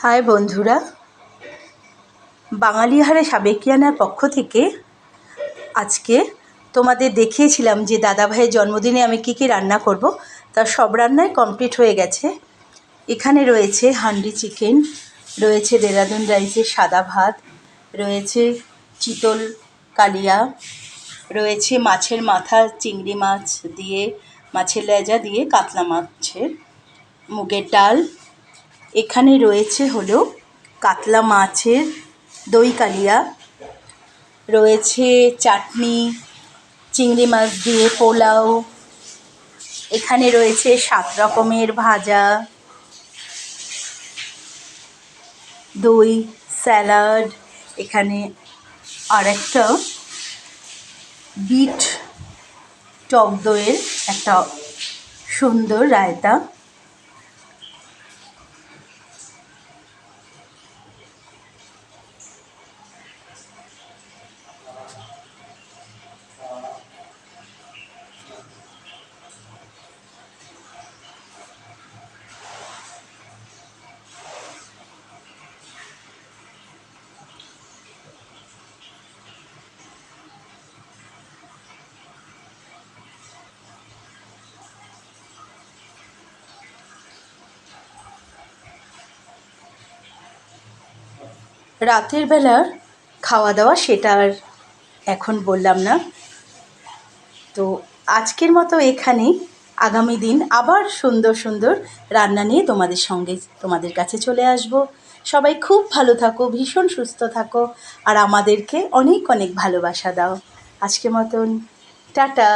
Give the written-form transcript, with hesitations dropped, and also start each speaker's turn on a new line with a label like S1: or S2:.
S1: High বন্ধুরা, বাঙালিহারে সাবেকিয়ানার পক্ষ থেকে আজকে তোমাদের দেখিয়েছিলাম যে দাদাভাইয়ের জন্মদিনে আমি কী কী রান্না করব। তার সব রান্নাই কমপ্লিট হয়ে গেছে। এখানে রয়েছে হান্ডি চিকেন, রয়েছে দেরাদুন রাইসের সাদা ভাত, রয়েছে চিতল কালিয়া, রয়েছে মাছের মাথা, চিংড়ি মাছ দিয়ে, মাছের লেজা দিয়ে কাতলা মাছের, মুগের ডাল। এখানে রয়েছে হলো কাতলা মাছের দই কালিয়া, রয়েছে চাটনি, চিংড়ি মাছ দিয়ে পোলাও, এখানে রয়েছে 7 রকমের ভাজা, দই, স্যালাড, এখানে আরেকটা বিট টক দইয়ের একটা সুন্দর রায়তা। রাতের বেলার খাওয়া দাওয়া সেটা আর এখন বললাম না। তো আজকের মতো এখানেই, আগামী দিন আবার সুন্দর সুন্দর রান্না নিয়ে তোমাদের কাছে চলে আসব। সবাই খুব ভালো থাকো, ভীষণ সুস্থ থাকো, আর আমাদেরকে অনেক অনেক ভালোবাসা দাও। আজকের মতন টাটা।